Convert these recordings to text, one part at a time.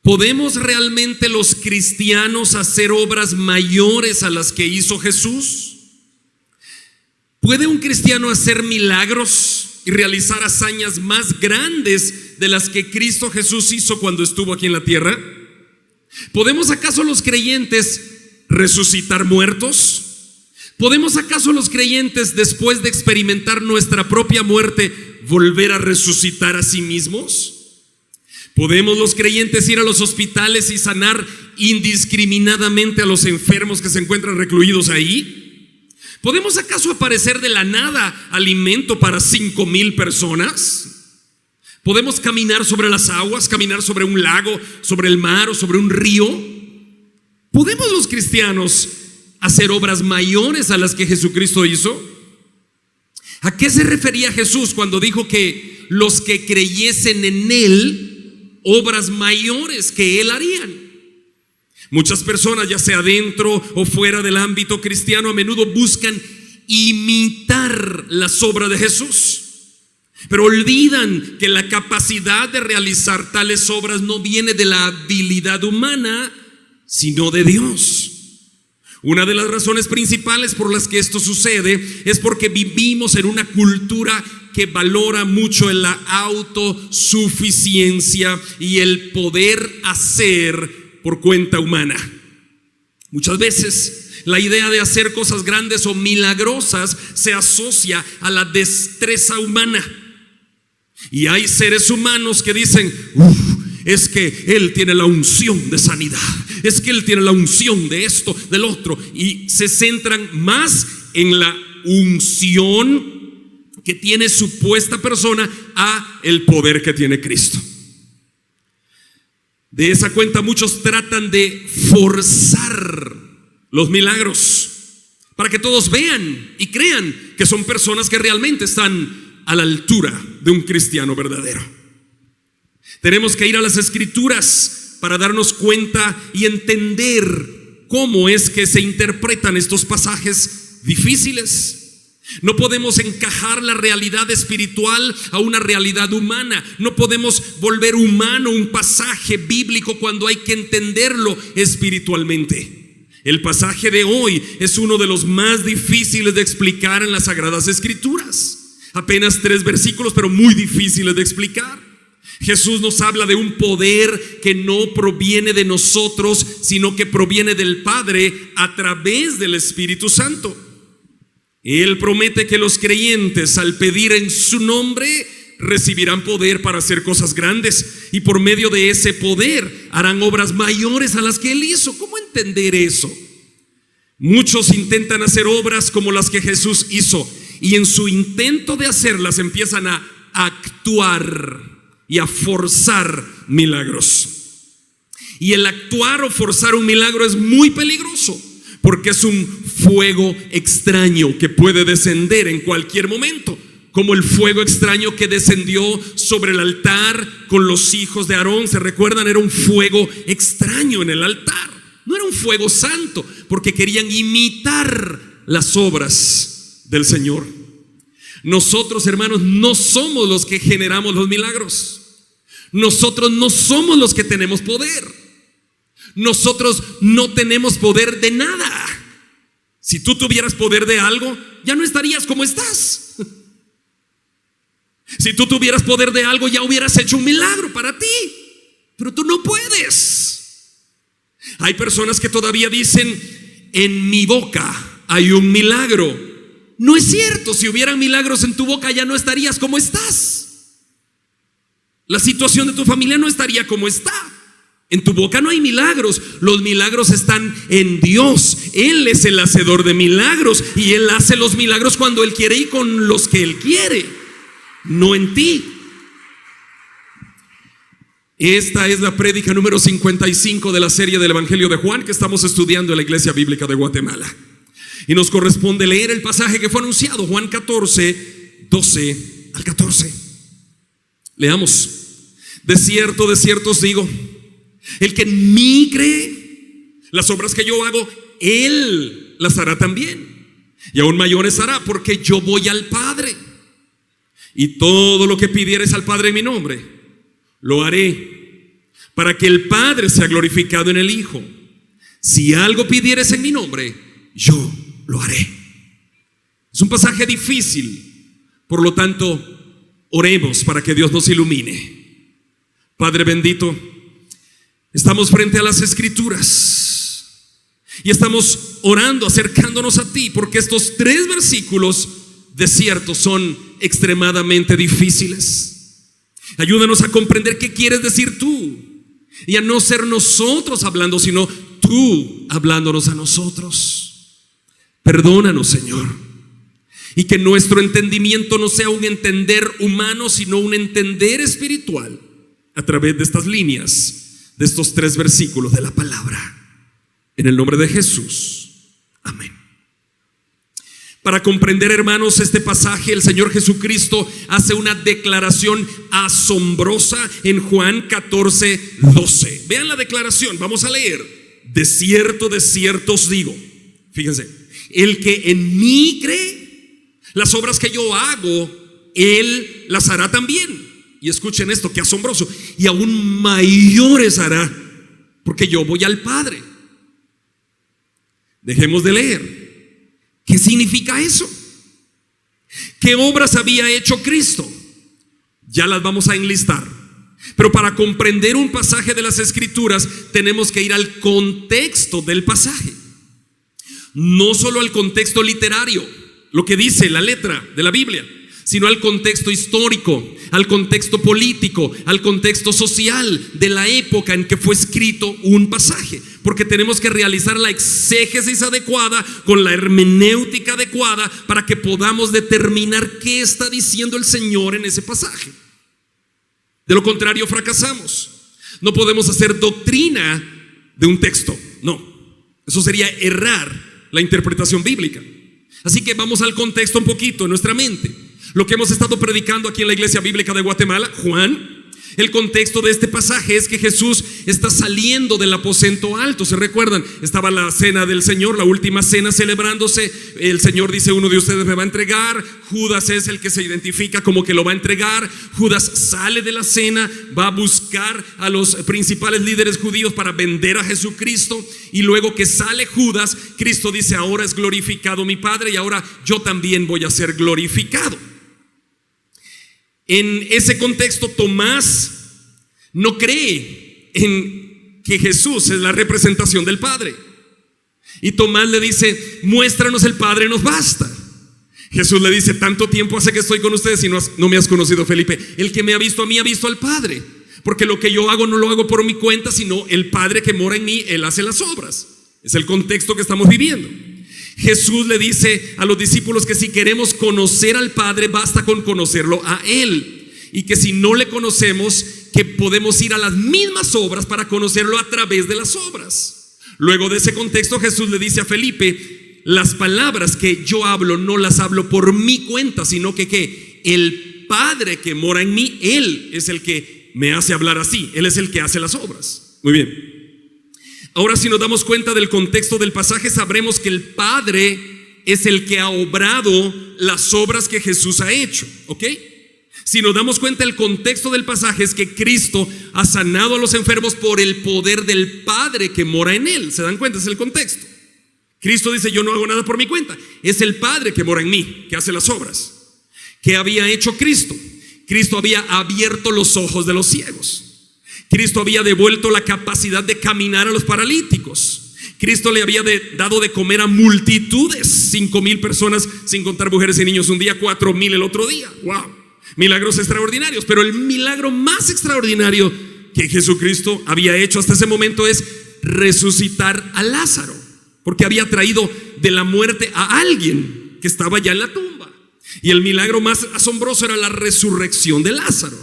¿Podemos realmente los cristianos hacer obras mayores a las que hizo Jesús? ¿Puede un cristiano hacer milagros y realizar hazañas más grandes de las que Cristo Jesús hizo cuando estuvo aquí en la tierra? ¿Podemos acaso los creyentes resucitar muertos? ¿Podemos acaso los creyentes, después de experimentar nuestra propia muerte, volver a resucitar a sí mismos? ¿Podemos los creyentes ir a los hospitales y sanar indiscriminadamente a los enfermos que se encuentran recluidos ahí? ¿Podemos acaso aparecer de la nada alimento para 5,000 personas? ¿Podemos caminar sobre las aguas, caminar sobre un lago, sobre el mar o sobre un río? ¿Podemos los cristianos hacer obras mayores a las que Jesucristo hizo? ¿A qué se refería Jesús cuando dijo que los que creyesen en Él, obras mayores que Él harían? Muchas personas, ya sea dentro o fuera del ámbito cristiano, a menudo buscan imitar las obras de Jesús, pero olvidan que la capacidad de realizar tales obras no viene de la habilidad humana, sino de Dios. Una de las razones principales por las que esto sucede es porque vivimos en una cultura que valora mucho en la autosuficiencia y el poder hacer por cuenta humana. Muchas veces la idea de hacer cosas grandes o milagrosas se asocia a la destreza humana. Y hay seres humanos que dicen: es que Él tiene la unción de sanidad, es que Él tiene la unción de esto, del otro, y se centran más en la unción que tiene supuesta persona a el poder que tiene Cristo. De esa cuenta muchos tratan de forzar los milagros para que todos vean y crean que son personas que realmente están a la altura de un cristiano verdadero. Tenemos que ir a las Escrituras para darnos cuenta y entender cómo es que se interpretan estos pasajes difíciles. No podemos encajar la realidad espiritual a una realidad humana. No podemos volver humano un pasaje bíblico cuando hay que entenderlo espiritualmente. El pasaje de hoy es uno de los más difíciles de explicar en las Sagradas Escrituras. Apenas 3 versículos, pero muy difíciles de explicar. Jesús nos habla de un poder que no proviene de nosotros, sino que proviene del Padre a través del Espíritu Santo. Él promete que los creyentes, al pedir en su nombre, recibirán poder para hacer cosas grandes, y por medio de ese poder harán obras mayores a las que Él hizo. ¿Cómo entender eso? Muchos intentan hacer obras como las que Jesús hizo, y en su intento de hacerlas empiezan a actuar y a forzar milagros. Y el actuar o forzar un milagro es muy peligroso, porque es un fuego extraño que puede descender en cualquier momento, como el fuego extraño que descendió sobre el altar con los hijos de Aarón. ¿Se recuerdan? Era un fuego extraño en el altar. No era un fuego santo, porque querían imitar las obras del Señor. Nosotros, hermanos, no somos los que generamos los milagros. Nosotros no somos los que tenemos poder. Nosotros no tenemos poder de nada. Si tú tuvieras poder de algo, ya no estarías como estás. Si tú tuvieras poder de algo, ya hubieras hecho un milagro para ti. Pero tú no puedes. Hay personas que todavía dicen: en mi boca hay un milagro. No es cierto. Si hubieran milagros en tu boca, ya no estarías como estás. La situación de tu familia no estaría como está. En tu boca no hay milagros. Los milagros están en Dios. Él es el hacedor de milagros, y Él hace los milagros cuando Él quiere y con los que Él quiere, no en ti. Esta es la prédica número 55 de la serie del Evangelio de Juan que estamos estudiando en la Iglesia Bíblica de Guatemala. Y nos corresponde leer el pasaje que fue anunciado, Juan 14, 12 al 14. Leamos. De cierto os digo, el que en mí cree, las obras que yo hago, Él las hará también, y aún mayores hará, porque yo voy al Padre. Y todo lo que pidieres al Padre en mi nombre, lo haré, para que el Padre sea glorificado en el Hijo. Si algo pidieres en mi nombre, yo lo haré. Es un pasaje difícil, por lo tanto, oremos para que Dios nos ilumine. Padre bendito, estamos frente a las Escrituras y estamos orando, acercándonos a ti, porque estos 3 versículos de cierto son extremadamente difíciles. Ayúdanos a comprender qué quieres decir tú y a no ser nosotros hablando, sino tú hablándonos a nosotros. Perdónanos, Señor, y que nuestro entendimiento no sea un entender humano, sino un entender espiritual a través de estas líneas, de estos 3 versículos de la palabra. En el nombre de Jesús, amén. Para comprender, hermanos, este pasaje, el Señor Jesucristo hace una declaración asombrosa en Juan 14:12. Vean la declaración, vamos a leer. De cierto os digo, fíjense, el que en mí cree, las obras que yo hago, él las hará también. Y escuchen esto, qué asombroso. Y aún mayores hará, porque yo voy al Padre. Dejemos de leer. ¿Qué significa eso? ¿Qué obras había hecho Cristo? Ya las vamos a enlistar. Pero para comprender un pasaje de las Escrituras tenemos que ir al contexto del pasaje. No solo al contexto literario, lo que dice la letra de la Biblia, sino al contexto histórico, al contexto político, al contexto social de la época en que fue escrito un pasaje. Porque tenemos que realizar la exégesis adecuada con la hermenéutica adecuada para que podamos determinar qué está diciendo el Señor en ese pasaje. De lo contrario, fracasamos. No podemos hacer doctrina de un texto, no. Eso sería errar la interpretación bíblica. Así que vamos al contexto un poquito en nuestra mente. Lo que hemos estado predicando aquí en la Iglesia Bíblica de Guatemala, Juan. El contexto de este pasaje es que Jesús está saliendo del aposento alto. ¿Se recuerdan? Estaba la cena del Señor, la última cena celebrándose. El Señor dice: uno de ustedes me va a entregar. Judas es el que se identifica como que lo va a entregar. Judas sale de la cena, va a buscar a los principales líderes judíos para vender a Jesucristo. Y luego que sale Judas, Cristo dice: ahora es glorificado mi Padre y ahora yo también voy a ser glorificado. En ese contexto, Tomás no cree en que Jesús es la representación del Padre. Y Tomás le dice: muéstranos el Padre, nos basta. Jesús le dice: tanto tiempo hace que estoy con ustedes y no me has conocido, Felipe. El que me ha visto a mí ha visto al Padre. Porque lo que yo hago no lo hago por mi cuenta, sino el Padre que mora en mí, Él hace las obras. Es el contexto que estamos viviendo. Jesús le dice a los discípulos que si queremos conocer al Padre, basta con conocerlo a Él. Y que si no le conocemos, que podemos ir a las mismas obras para conocerlo a través de las obras. Luego de ese contexto, Jesús le dice a Felipe: las palabras que yo hablo no las hablo por mi cuenta, sino que el Padre que mora en mí, Él es el que me hace hablar así. Él es el que hace las obras. Muy bien. Ahora, si nos damos cuenta del contexto del pasaje, sabremos que el Padre es el que ha obrado las obras que Jesús ha hecho. ¿Ok? Si nos damos cuenta, el contexto del pasaje es que Cristo ha sanado a los enfermos por el poder del Padre que mora en Él. ¿Se dan cuenta? Es el contexto. Cristo dice: yo no hago nada por mi cuenta. Es el Padre que mora en mí, que hace las obras. ¿Qué había hecho Cristo? Cristo había abierto los ojos de los ciegos. Cristo había devuelto la capacidad de caminar a los paralíticos. Cristo le había dado de comer a multitudes, 5,000 personas, sin contar mujeres y niños un día, 4,000 el otro día. ¡Wow! Milagros extraordinarios. Pero el milagro más extraordinario que Jesucristo había hecho hasta ese momento es resucitar a Lázaro, porque había traído de la muerte a alguien que estaba ya en la tumba. Y el milagro más asombroso era la resurrección de Lázaro.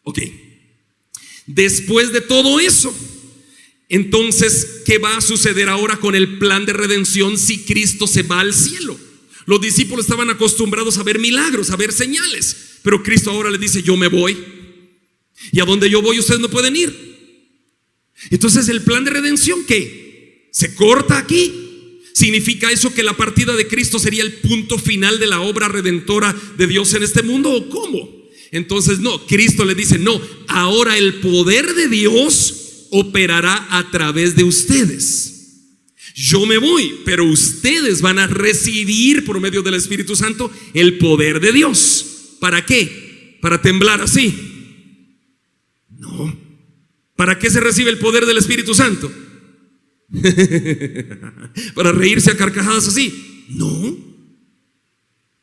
Ok. Después de todo eso, entonces, ¿qué va a suceder ahora con el plan de redención si Cristo se va al cielo? Los discípulos estaban acostumbrados a ver milagros, a ver señales, pero Cristo ahora les dice: yo me voy, y a donde yo voy ustedes no pueden ir. Entonces, el plan de redención, ¿qué? ¿Se corta aquí? ¿Significa eso que la partida de Cristo sería el punto final de la obra redentora de Dios en este mundo, o cómo? Entonces no, Cristo les dice, no, ahora el poder de Dios operará a través de ustedes. Yo me voy, pero ustedes van a recibir por medio del Espíritu Santo el poder de Dios. ¿Para qué? ¿Para temblar así? No. ¿Para qué se recibe el poder del Espíritu Santo? ¿Para reírse a carcajadas así? No.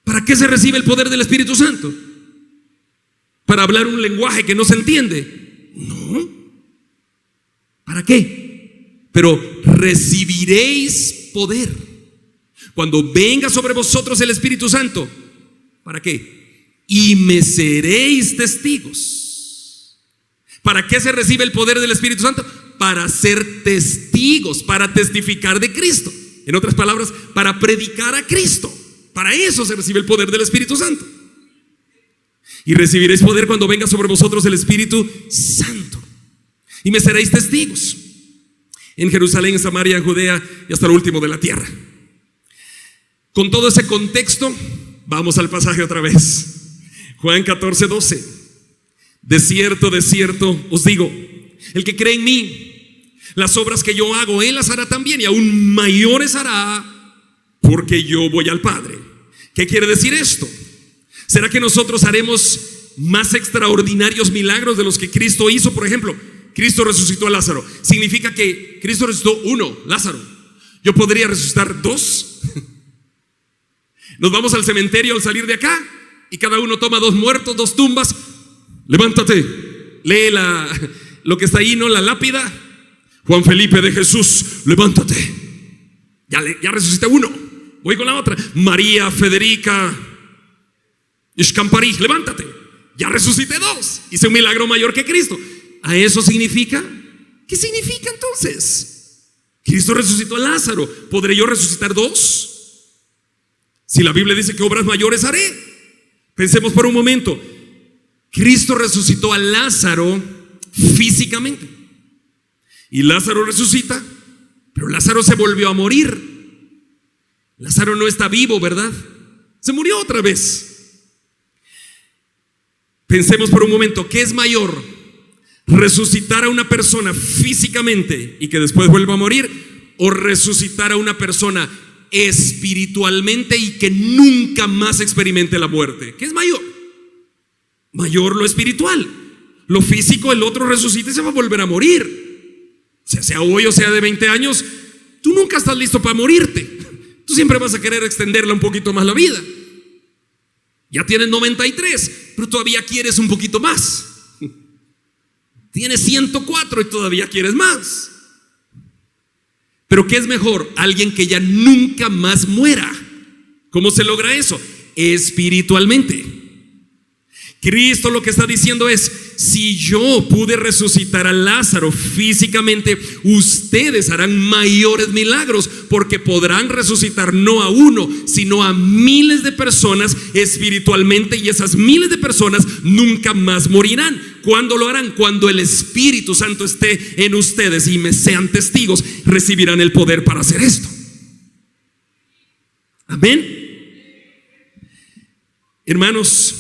¿Para qué se recibe el poder del Espíritu Santo? ¿Para hablar un lenguaje que no se entiende? No. ¿Para qué? Pero recibiréis poder cuando venga sobre vosotros el Espíritu Santo. ¿Para qué? Y me seréis testigos. ¿Para qué se recibe el poder del Espíritu Santo? Para ser testigos, para testificar de Cristo. En otras palabras, para predicar a Cristo. Para eso se recibe el poder del Espíritu Santo. Y recibiréis poder cuando venga sobre vosotros el Espíritu Santo. Y me seréis testigos en Jerusalén, en Samaria, en Judea y hasta lo último de la tierra. Con todo ese contexto, vamos al pasaje otra vez. Juan 14:12. De cierto, os digo, el que cree en mí, las obras que yo hago, él las hará también, y aún mayores hará, porque yo voy al Padre. ¿Qué quiere decir esto? ¿Será que nosotros haremos más extraordinarios milagros de los que Cristo hizo? Por ejemplo, Cristo resucitó a Lázaro. Significa que Cristo resucitó uno, Lázaro. Yo podría resucitar dos. Nos vamos al cementerio al salir de acá y cada uno toma dos muertos, dos tumbas. Levántate, lee lo que está ahí, ¿no? La lápida. Juan Felipe de Jesús, levántate. Ya resucité uno. Voy con la otra. María Federica Ishkampari, levántate. Ya resucité dos. Hice un milagro mayor que Cristo. ¿A eso significa? ¿Qué significa entonces? Cristo resucitó a Lázaro. ¿Podré yo resucitar dos? Si la Biblia dice que obras mayores haré. Pensemos por un momento. Cristo resucitó a Lázaro físicamente. Y Lázaro resucita, pero Lázaro se volvió a morir. Lázaro no está vivo, ¿verdad? Se murió otra vez. Pensemos por un momento, ¿qué es mayor? ¿Resucitar a una persona físicamente y que después vuelva a morir? ¿O resucitar a una persona espiritualmente y que nunca más experimente la muerte? ¿Qué es mayor? Mayor lo espiritual. Lo físico, el otro resucita y se va a volver a morir. Sea hoy o sea de 20 años, tú nunca estás listo para morirte. Tú siempre vas a querer extenderla un poquito más la vida. Ya tienes 93, pero todavía quieres un poquito más. Tienes 104 y todavía quieres más. Pero ¿qué es mejor? Alguien que ya nunca más muera. ¿Cómo se logra eso? Espiritualmente. Cristo lo que está diciendo es: si yo pude resucitar a Lázaro físicamente, ustedes harán mayores milagros, porque podrán resucitar no a uno, sino a miles de personas espiritualmente, y esas miles de personas nunca más morirán. ¿Cuándo lo harán? Cuando el Espíritu Santo esté en ustedes y me sean testigos, recibirán el poder para hacer esto. Amén. Hermanos,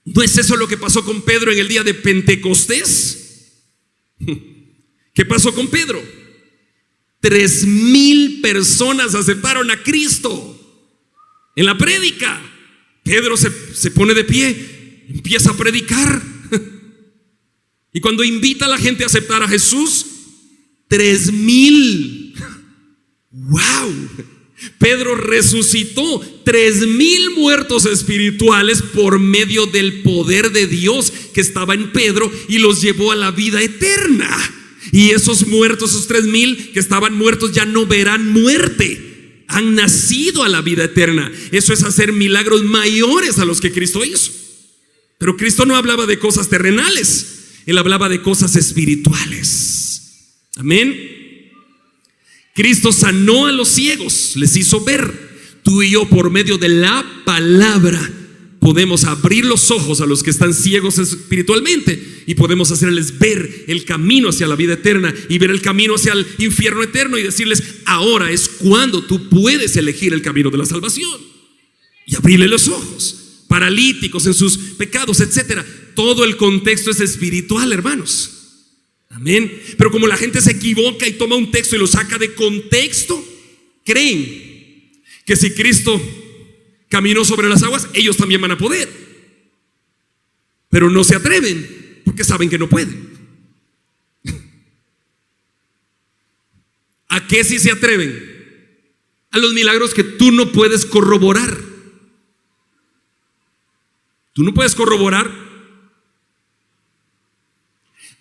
¿no es eso lo que pasó con Pedro en el día de Pentecostés? ¿Qué pasó con Pedro? 3,000 personas aceptaron a Cristo en la prédica. Pedro se pone de pie, empieza a predicar. Y cuando invita a la gente a aceptar a Jesús, 3,000. ¡Wow! Pedro resucitó 3,000 muertos espirituales por medio del poder de Dios que estaba en Pedro, y los llevó a la vida eterna. Y esos muertos, esos 3,000 que estaban muertos, ya no verán muerte. Han nacido a la vida eterna. Eso es hacer milagros mayores a los que Cristo hizo. Pero Cristo no hablaba de cosas terrenales. Él hablaba de cosas espirituales. Amén. Cristo sanó a los ciegos, les hizo ver. Tú y yo, por medio de la palabra, podemos abrir los ojos a los que están ciegos espiritualmente, y podemos hacerles ver el camino hacia la vida eterna y ver el camino hacia el infierno eterno, y decirles: ahora es cuando tú puedes elegir el camino de la salvación, y abrirle los ojos paralíticos en sus pecados, etcétera. Todo el contexto es espiritual, hermanos. Amén. Pero como la gente se equivoca y toma un texto y lo saca de contexto, creen que si Cristo caminó sobre las aguas, ellos también van a poder. Pero no se atreven porque saben que no pueden. ¿A qué sí se atreven? A los milagros que tú no puedes corroborar. Tú no puedes corroborar.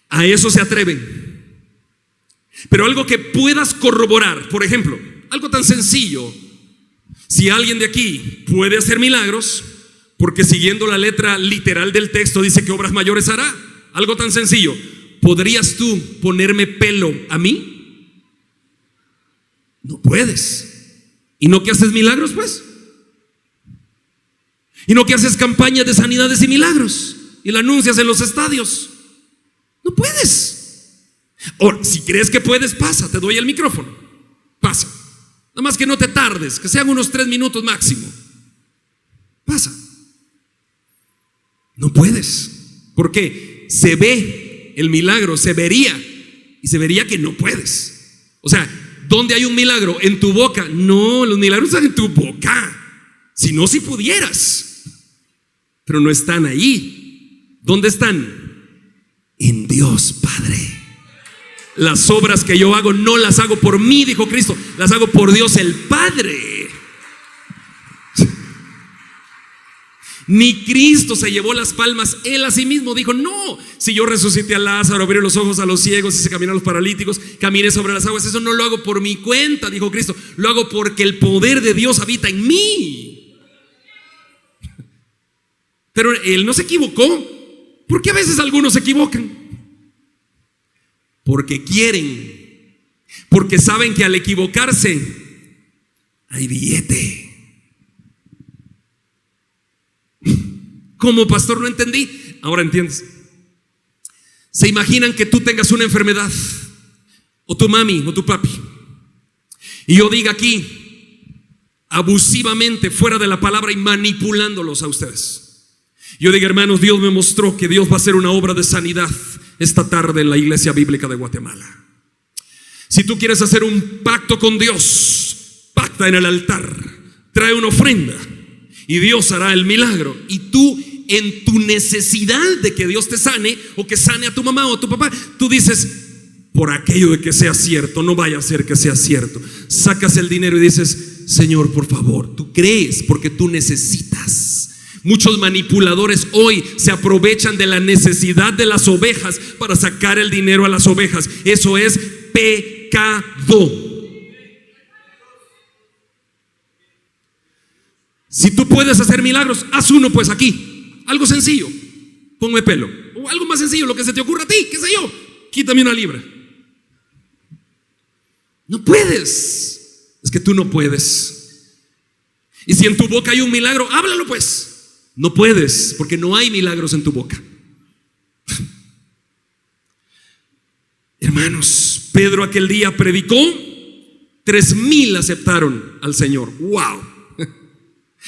A eso se atreven. Pero algo que puedas corroborar, por ejemplo, algo tan sencillo. Si alguien de aquí puede hacer milagros, porque siguiendo la letra literal del texto dice que obras mayores hará. Algo tan sencillo. ¿Podrías tú ponerme pelo a mí? No puedes. ¿Y no que haces milagros, pues? ¿Y no que haces campañas de sanidades y milagros? Y la anuncias en los estadios. No puedes. Ahora, si crees que puedes, pasa, te doy el micrófono. Pasa. Nada más que no te tardes, que sean unos 3 minutos máximo. Pasa. No puedes. Porque se ve el milagro, se vería. Y se vería que no puedes. O sea, ¿dónde hay un milagro? ¿En tu boca? No, los milagros están en tu boca. Si no, si pudieras. Pero no están ahí. ¿Dónde están? En Dios Padre. Las obras que yo hago no las hago por mí, dijo Cristo, las hago por Dios el Padre. Ni Cristo se llevó las palmas él a sí mismo. Dijo, no, si yo resucité a Lázaro, abrí los ojos a los ciegos, hice caminar a los paralíticos, caminé sobre las aguas, eso no lo hago por mi cuenta, dijo Cristo, lo hago porque el poder de Dios habita en mí. Pero él no se equivocó. ¿Por qué a veces algunos se equivocan? Porque quieren, porque saben que al equivocarse hay billete. Como pastor no entendí, ahora entiendes. Se imaginan que tú tengas una enfermedad, o tu mami o tu papi, y yo diga aquí abusivamente, fuera de la palabra y manipulándolos a ustedes. Yo digo, hermanos, Dios me mostró que Dios va a hacer una obra de sanidad esta tarde en la Iglesia Bíblica de Guatemala. Si tú quieres hacer un pacto con Dios, pacta en el altar, trae una ofrenda y Dios hará el milagro. Y tú, en tu necesidad de que Dios te sane, o que sane a tu mamá o a tu papá, tú dices, por aquello de que sea cierto, no vaya a ser que sea cierto. Sacas el dinero y dices, Señor, por favor. Tú crees porque tú necesitas. Muchos manipuladores hoy se aprovechan de la necesidad de las ovejas para sacar el dinero a las ovejas. Eso es pecado. Si tú puedes hacer milagros, haz uno pues aquí. Algo sencillo, ponme pelo. O algo más sencillo, lo que se te ocurra a ti, qué sé yo. Quítame una libra. No puedes. Es que tú no puedes. Y si en tu boca hay un milagro, háblalo pues. No puedes, porque no hay milagros en tu boca. Hermanos, Pedro aquel día predicó, 3,000 aceptaron al Señor. ¡Wow!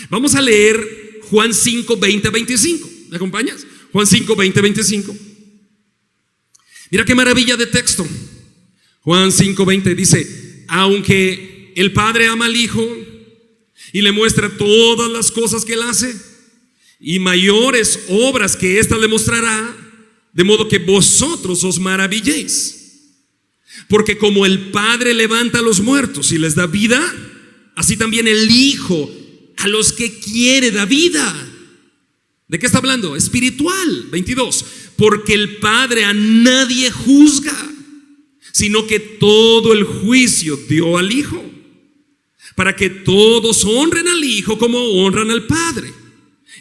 Vamos a leer Juan 5, 20, 25. ¿Me acompañas? Juan 5, 20, 25. Mira qué maravilla de texto. Juan 5, 20 dice, aunque el Padre ama al Hijo y le muestra todas las cosas que Él hace, y mayores obras que ésta le mostrará, de modo que vosotros os maravilléis. Porque como el Padre levanta a los muertos y les da vida, así también el Hijo a los que quiere da vida. ¿De qué está hablando? Espiritual. 22. Porque el Padre a nadie juzga, sino que todo el juicio dio al Hijo, para que todos honren al Hijo como honran al Padre.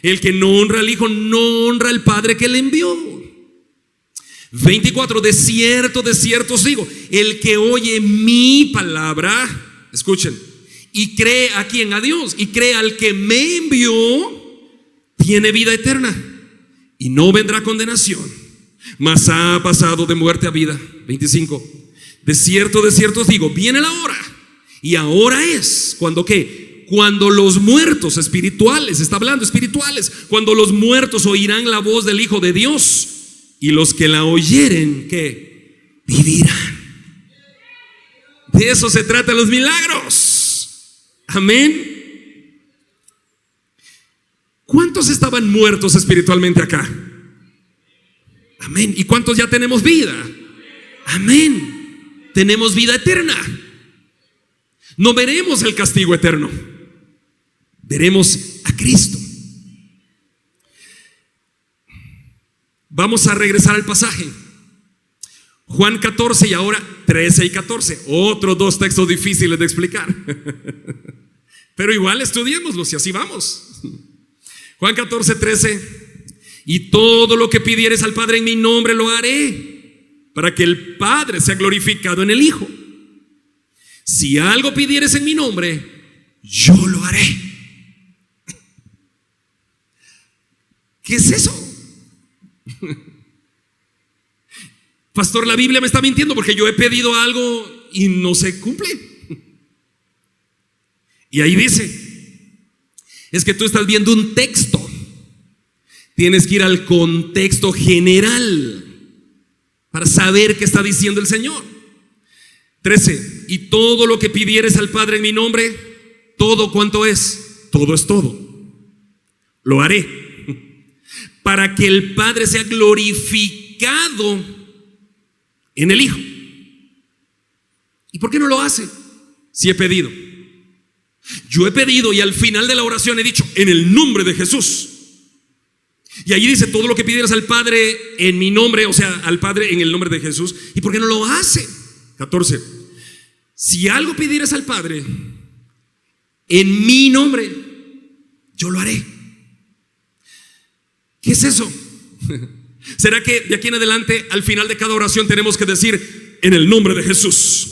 El que no honra al Hijo no honra al Padre que le envió. 24. De cierto os digo, el que oye mi palabra, escuchen, y cree a quién, a Dios, y cree al que me envió, tiene vida eterna y no vendrá condenación, mas ha pasado de muerte a vida. 25. De cierto os digo, viene la hora, y ahora es cuando ¿qué? cuando los muertos espirituales, está hablando espirituales, cuando los muertos oirán la voz del Hijo de Dios, y los que la oyeren, ¿qué? Vivirán. De eso se tratan los milagros. Amén. ¿Cuántos estaban muertos espiritualmente acá? Amén. ¿Y cuántos ya tenemos vida? Amén. Tenemos vida eterna. No veremos el castigo eterno. Veremos a Cristo. Vamos a regresar al pasaje. Juan 14 y ahora 13 y 14. Otros dos textos difíciles de explicar. Pero igual estudiémoslos y así vamos. Juan 14, 13. Y todo lo que pidieres al Padre en mi nombre lo haré, para que el Padre sea glorificado en el Hijo. Si algo pidieres en mi nombre, yo lo haré. ¿Qué es eso? Pastor, la Biblia me está mintiendo porque yo he pedido algo y no se cumple. Y ahí dice, es que tú estás viendo un texto. Tienes que ir al contexto general para saber qué está diciendo el Señor. 13. Y todo lo que pidieres al Padre en mi nombre, todo cuanto es, todo es todo, lo haré, para que el Padre sea glorificado en el Hijo. ¿Y por qué no lo hace? Si he pedido. Yo he pedido y al final de la oración he dicho, en el nombre de Jesús. Y ahí dice, todo lo que pidieras al Padre en mi nombre, o sea, al Padre en el nombre de Jesús. ¿Y por qué no lo hace? 14. Si algo pidieras al Padre en mi nombre, yo lo haré. ¿Qué es eso? ¿Será que de aquí en adelante, al final de cada oración, tenemos que decir en el nombre de Jesús?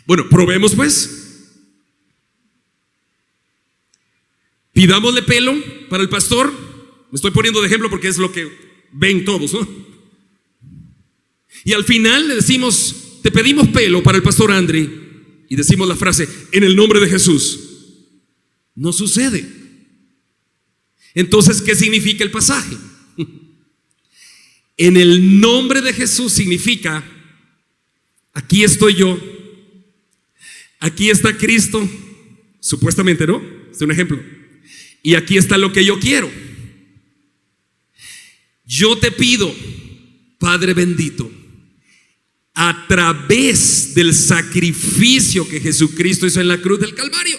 Bueno, probemos pues. Pidámosle pelo para el pastor. Me estoy poniendo de ejemplo porque es lo que ven todos, ¿no? Y al final le decimos, te pedimos pelo para el pastor Andri, y decimos la frase, en el nombre de Jesús. No sucede. Entonces, ¿qué significa el pasaje? En el nombre de Jesús significa, aquí estoy yo, aquí está Cristo, supuestamente, ¿no? Es un ejemplo. Y aquí está lo que yo quiero. Yo te pido, Padre bendito, a través del sacrificio que Jesucristo hizo en la cruz del Calvario,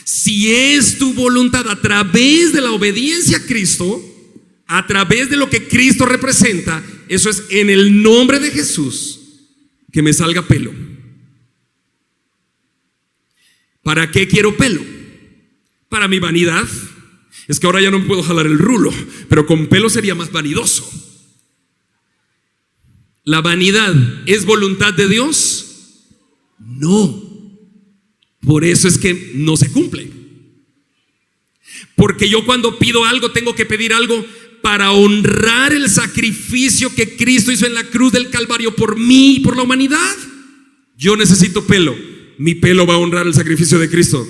si es tu voluntad, a través de la obediencia a Cristo, a través de lo que Cristo representa, eso es en el nombre de Jesús, que me salga pelo. ¿Para qué quiero pelo? Para mi vanidad. Es que ahora ya no puedo jalar el rulo, pero con pelo sería más vanidoso. ¿La vanidad es voluntad de Dios? No. Por eso es que no se cumple. Porque yo cuando pido algo tengo que pedir algo para honrar el sacrificio que Cristo hizo en la cruz del Calvario por mí y por la humanidad. Yo necesito pelo. ¿Mi pelo va a honrar el sacrificio de Cristo?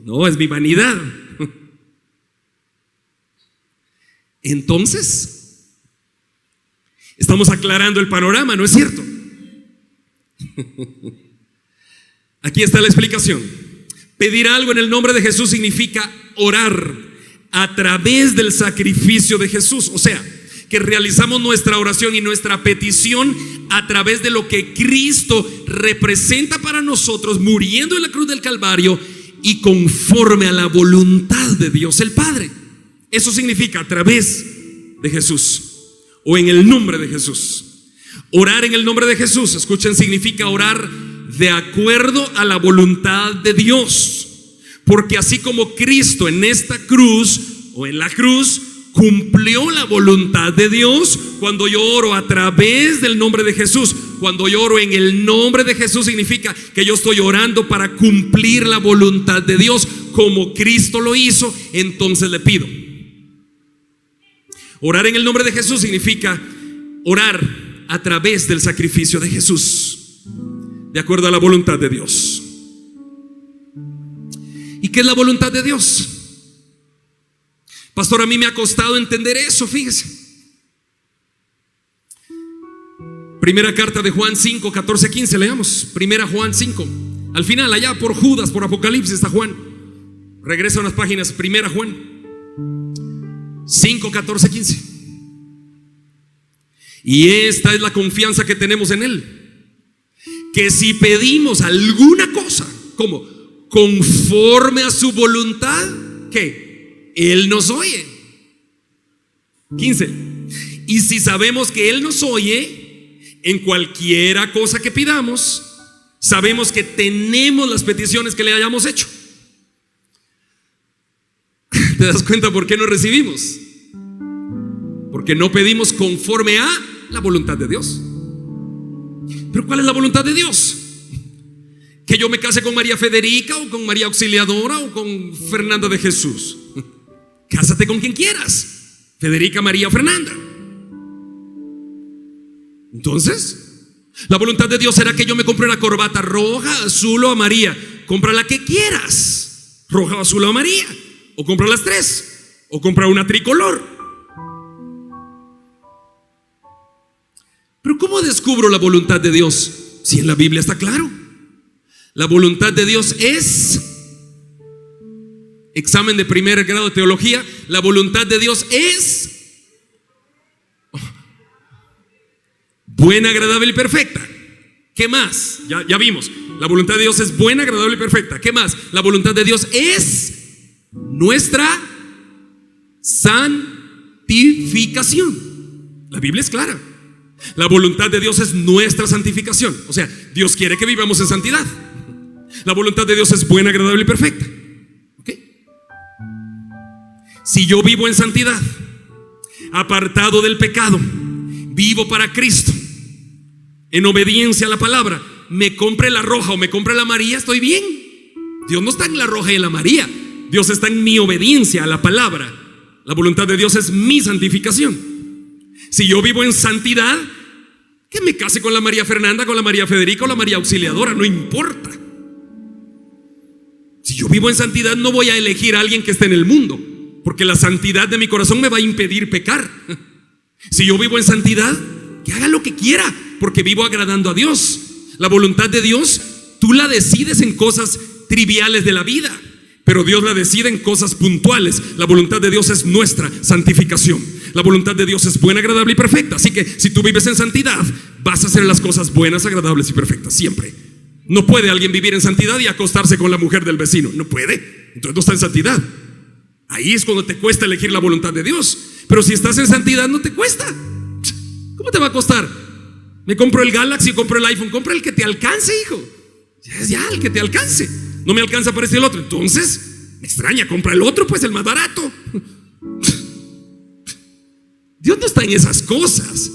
No, es mi vanidad. Entonces, estamos aclarando el panorama, ¿no es cierto? Aquí está la explicación. Pedir algo en el nombre de Jesús significa orar a través del sacrificio de Jesús. O sea, que realizamos nuestra oración y nuestra petición a través de lo que Cristo representa para nosotros, muriendo en la cruz del Calvario y conforme a la voluntad de Dios el Padre. Eso significa a través de Jesús o en el nombre de Jesús. Orar en el nombre de Jesús, escuchen, significa orar de acuerdo a la voluntad de Dios. Porque así como Cristo en esta cruz o en la cruz cumplió la voluntad de Dios, cuando yo oro a través del nombre de Jesús, cuando yo oro en el nombre de Jesús, significa que yo estoy orando para cumplir la voluntad de Dios como Cristo lo hizo. Entonces le pido. Orar en el nombre de Jesús significa orar a través del sacrificio de Jesús, de acuerdo a la voluntad de Dios. ¿Y qué es la voluntad de Dios? Pastor, a mí me ha costado entender eso, fíjese. Primera carta de Juan 5, 14, 15, leamos. Primera Juan 5. Al final, allá por Judas, por Apocalipsis está Juan. Regresa unas páginas. Primera Juan 5, 14, 15. Y esta es la confianza que tenemos en Él, que si pedimos alguna cosa, como conforme a su voluntad, ¿qué? Él nos oye. 15. Y si sabemos que Él nos oye en cualquiera cosa que pidamos, sabemos que tenemos las peticiones que le hayamos hecho. ¿Te das cuenta por qué no recibimos? Porque no pedimos conforme a la voluntad de Dios. ¿Pero cuál es la voluntad de Dios? ¿Que yo me case con María Federica o con María Auxiliadora o con Fernanda de Jesús? Cásate con quien quieras, Federica, María o Fernanda. Entonces, la voluntad de Dios será que yo me compre una corbata roja, azul o amarilla. Compra la que quieras, roja, azul o amarilla, o compra las tres, o compra una tricolor. Pero ¿cómo descubro la voluntad de Dios? Si en la Biblia está claro. La voluntad de Dios es, examen de primer grado de teología, la voluntad de Dios es buena, agradable y perfecta. ¿Qué más? Ya vimos. La voluntad de Dios es buena, agradable y perfecta. ¿Qué más? La voluntad de Dios es nuestra santificación. La Biblia es clara. La voluntad de Dios es nuestra santificación. O sea, Dios quiere que vivamos en santidad. La voluntad de Dios es buena, agradable y perfecta. ¿Okay? Si yo vivo en santidad, apartado del pecado, vivo para Cristo, en obediencia a la palabra, me compre la roja o me compre la amarilla, estoy bien. Dios no está en la roja y en la amarilla. Dios está en mi obediencia a la palabra. La voluntad de Dios es mi santificación. Si yo vivo en santidad, que me case con la María Fernanda, con la María Federica o la María Auxiliadora, no importa. Si yo vivo en santidad, no voy a elegir a alguien que esté en el mundo, porque la santidad de mi corazón me va a impedir pecar. Si yo vivo en santidad, que haga lo que quiera, porque vivo agradando a Dios. La voluntad de Dios, tú la decides en cosas triviales de la vida, pero Dios la decide en cosas puntuales. La voluntad de Dios es nuestra santificación. La voluntad de Dios es buena, agradable y perfecta. Así que si tú vives en santidad, vas a hacer las cosas buenas, agradables y perfectas, siempre. No puede alguien vivir en santidad y acostarse con la mujer del vecino. No puede, entonces no está en santidad. Ahí es cuando te cuesta elegir la voluntad de Dios. Pero si estás en santidad, no te cuesta. ¿Cómo te va a costar? Me compro el Galaxy, compro el iPhone. Compra el que te alcance, hijo. Ya, el que te alcance. No me alcanza para este y el otro. Entonces, me extraña, compra el otro, pues el más barato. Dios no está en esas cosas.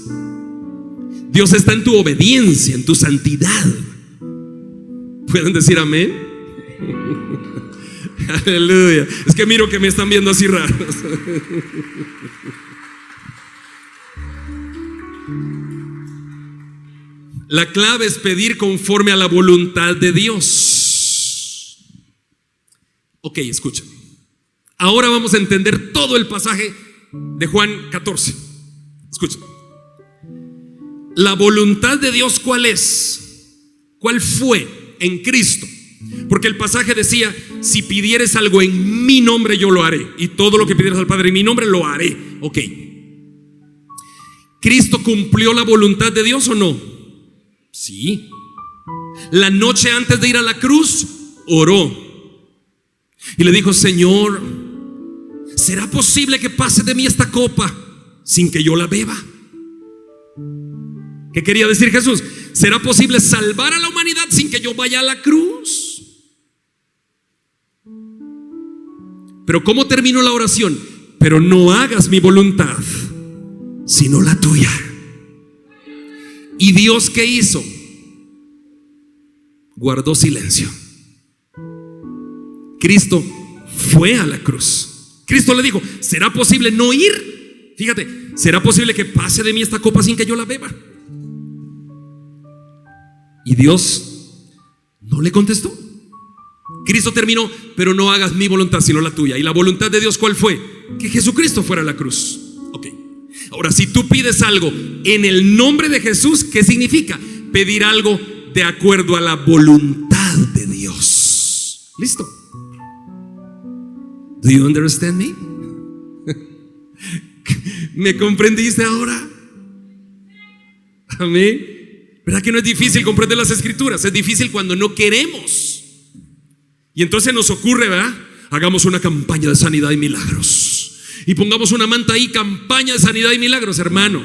Dios está en tu obediencia, en tu santidad. ¿Pueden decir amén? Aleluya. Es que miro que me están viendo así raros. La clave es pedir conforme a la voluntad de Dios. Ok, escuchen. Ahora vamos a entender todo el pasaje de Juan 14. Escuchen. La voluntad de Dios, ¿cuál es? ¿Cuál fue en Cristo? Porque el pasaje decía: si pidieres algo en mi nombre, yo lo haré. Y todo lo que pidieras al Padre en mi nombre, lo haré. Ok. ¿Cristo cumplió la voluntad de Dios o no? Sí. La noche antes de ir a la cruz, oró y le dijo: Señor, ¿será posible que pase de mí esta copa sin que yo la beba? ¿Qué quería decir Jesús? ¿Será posible salvar a la humanidad sin que yo vaya a la cruz? Pero ¿cómo terminó la oración? Pero no hagas mi voluntad, sino la tuya. ¿Y Dios qué hizo? Guardó silencio. Cristo fue a la cruz. Cristo le dijo: ¿será posible no ir? Fíjate, ¿será posible que pase de mí esta copa sin que yo la beba? Y Dios no le contestó. Cristo terminó, pero no hagas mi voluntad sino la tuya. ¿Y la voluntad de Dios cuál fue? Que Jesucristo fuera a la cruz. Ok. Ahora, si tú pides algo en el nombre de Jesús, ¿qué significa? Pedir algo de acuerdo a la voluntad de Dios. ¿Listo? Do you understand me? ¿Me comprendiste ahora? Amén. ¿Verdad que no es difícil comprender las escrituras? Es difícil cuando no queremos. Y entonces nos ocurre, ¿verdad? Hagamos una campaña de sanidad y milagros. Y pongamos una manta ahí, campaña de sanidad y milagros, hermano.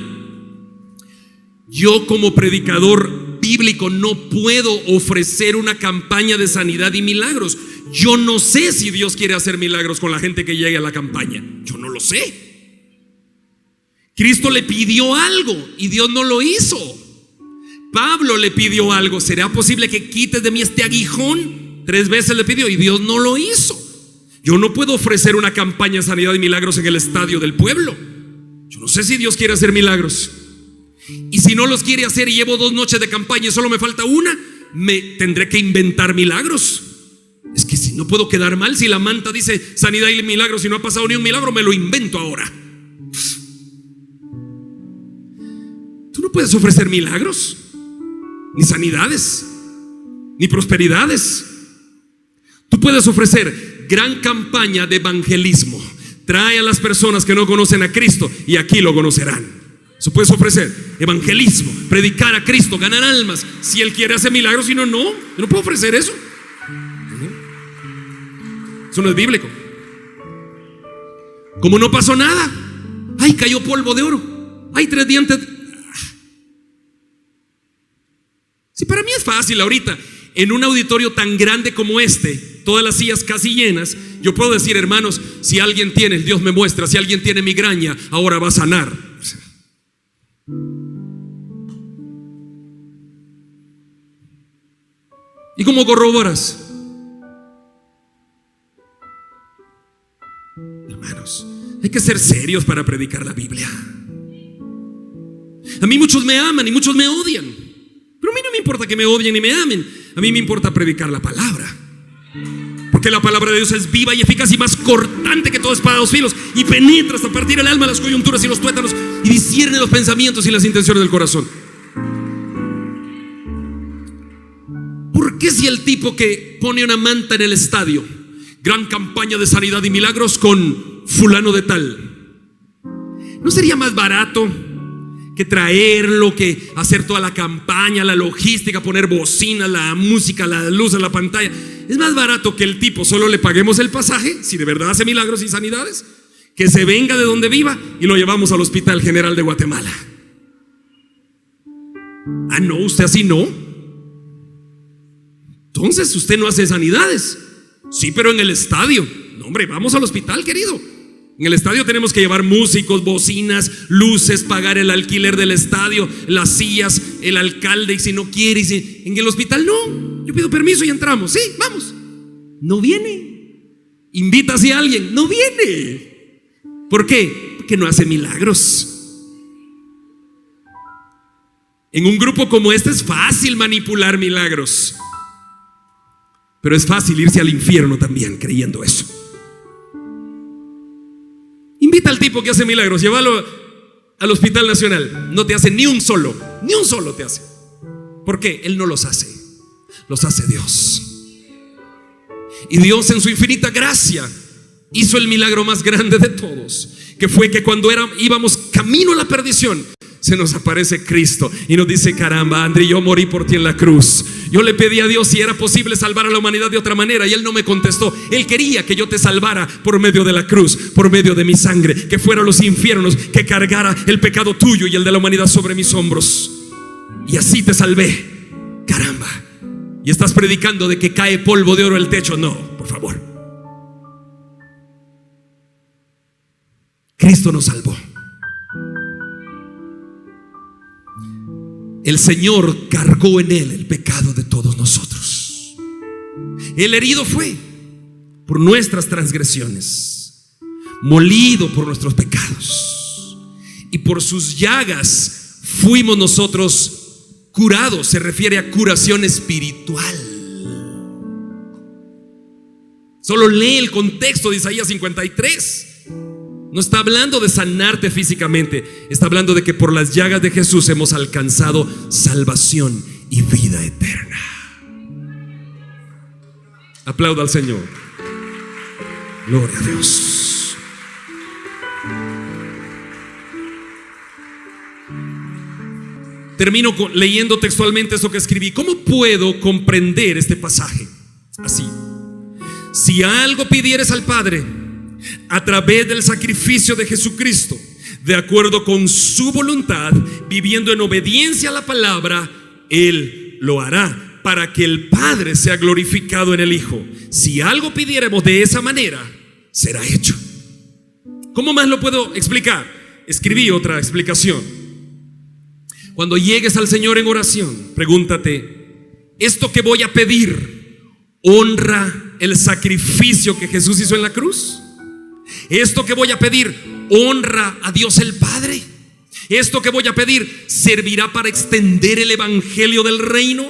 Yo como predicador bíblico no puedo ofrecer una campaña de sanidad y milagros. Yo no sé si Dios quiere hacer milagros con la gente que llegue a la campaña. Yo no lo sé. Cristo le pidió algo y Dios no lo hizo. Pablo le pidió algo. ¿Será posible que quites de mí este aguijón? 3 veces le pidió y Dios no lo hizo. Yo no puedo ofrecer una campaña de sanidad y milagros en el estadio del pueblo. Yo no sé si Dios quiere hacer milagros. Y si no los quiere hacer y llevo 2 noches de campaña y solo me falta una, me tendré que inventar milagros. Es que si no puedo quedar mal, si la manta dice sanidad y milagros y no ha pasado ni un milagro, me lo invento ahora. Tú no puedes ofrecer milagros, ni sanidades, ni prosperidades. Tú puedes ofrecer gran campaña de evangelismo. Trae a las personas que no conocen a Cristo y aquí lo conocerán. Eso puedes ofrecer, evangelismo, predicar a Cristo, ganar almas. Si Él quiere hacer milagros, si no, no. Yo no puedo ofrecer eso. Eso no es bíblico. Como no pasó nada. Ay, cayó polvo de oro. Ay, 3 dientes. Si para mí es fácil ahorita, en un auditorio tan grande como este, todas las sillas casi llenas, yo puedo decir, hermanos, si alguien tiene, Dios me muestra, si alguien tiene migraña, ahora va a sanar. ¿Y cómo corroboras? Hermanos, hay que ser serios para predicar la Biblia. A mí muchos me aman y muchos me odian, pero a mí no me importa que me odien y me amen. A mí me importa predicar la palabra, porque la palabra de Dios es viva y eficaz y más cortante que toda espada de 2 filos, y penetra hasta partir el alma, las coyunturas y los tuétanos, y discierne los pensamientos y las intenciones del corazón. ¿Por qué si el tipo que pone una manta en el estadio, gran campaña de sanidad y milagros con fulano de tal, no sería más barato que traerlo, que hacer toda la campaña, la logística, poner bocinas, la música, la luz en la pantalla? Es más barato que el tipo solo le paguemos el pasaje, si de verdad hace milagros y sanidades, que se venga de donde viva y lo llevamos al Hospital General de Guatemala. Ah, no, usted así no. Entonces usted no hace sanidades. Sí, pero en el estadio. No, hombre, vamos al hospital, querido. En el estadio tenemos que llevar músicos, bocinas, luces, pagar el alquiler del estadio, las sillas, el alcalde, y si no quiere, y si... En el hospital no, yo pido permiso y entramos. Sí, vamos. No viene. Invita a alguien, no viene. ¿Por qué? Porque no hace milagros. En un grupo como este es fácil manipular milagros, pero es fácil irse al infierno también creyendo eso. Invita al tipo que hace milagros, llévalo al Hospital Nacional. No te hace ni un solo te hace. ¿Por qué? Él no los hace, los hace Dios. Y Dios en su infinita gracia hizo el milagro más grande de todos, que fue que cuando íbamos camino a la perdición, se nos aparece Cristo y nos dice: caramba, André, yo morí por ti en la cruz. Yo le pedí a Dios si era posible salvar a la humanidad de otra manera, y Él no me contestó. Él quería que yo te salvara por medio de la cruz, por medio de mi sangre, que fuera a los infiernos, que cargara el pecado tuyo y el de la humanidad sobre mis hombros, y así te salvé. Caramba. Y estás predicando de que cae polvo de oro del techo. No, por favor. Cristo nos salvó. El Señor cargó en Él el pecado de todos nosotros. El herido fue por nuestras transgresiones, molido por nuestros pecados, y por sus llagas fuimos nosotros curados. Se refiere a curación espiritual. Solo lee el contexto de Isaías 53. No está hablando de sanarte físicamente, está hablando de que por las llagas de Jesús hemos alcanzado salvación y vida eterna. Aplauda al Señor. Gloria a Dios. Termino leyendo textualmente esto que escribí. ¿Cómo puedo comprender este pasaje? Así: si algo pidieres al Padre a través del sacrificio de Jesucristo, de acuerdo con su voluntad, viviendo en obediencia a la palabra, Él lo hará, para que el Padre sea glorificado en el Hijo. Si algo pidiéramos de esa manera, será hecho. ¿Cómo más lo puedo explicar? Escribí otra explicación. Cuando llegues al Señor en oración, pregúntate: ¿esto que voy a pedir honra el sacrificio que Jesús hizo en la cruz? ¿Esto que voy a pedir honra a Dios el Padre? ¿Esto que voy a pedir servirá para extender el evangelio del reino?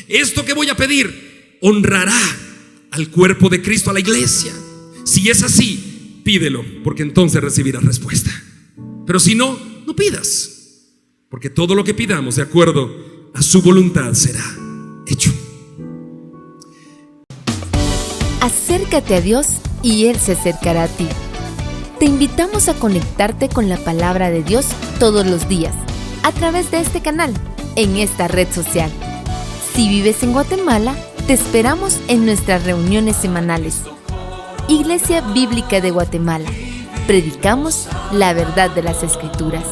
¿Esto que voy a pedir honrará al cuerpo de Cristo, a la iglesia? Si es así, pídelo, porque entonces recibirás respuesta. Pero si no, no pidas, porque todo lo que pidamos de acuerdo a su voluntad será hecho. Acércate a Dios y Él se acercará a ti. Te invitamos a conectarte con la palabra de Dios todos los días, a través de este canal, en esta red social. Si vives en Guatemala, te esperamos en nuestras reuniones semanales. Iglesia Bíblica de Guatemala. Predicamos la verdad de las Escrituras.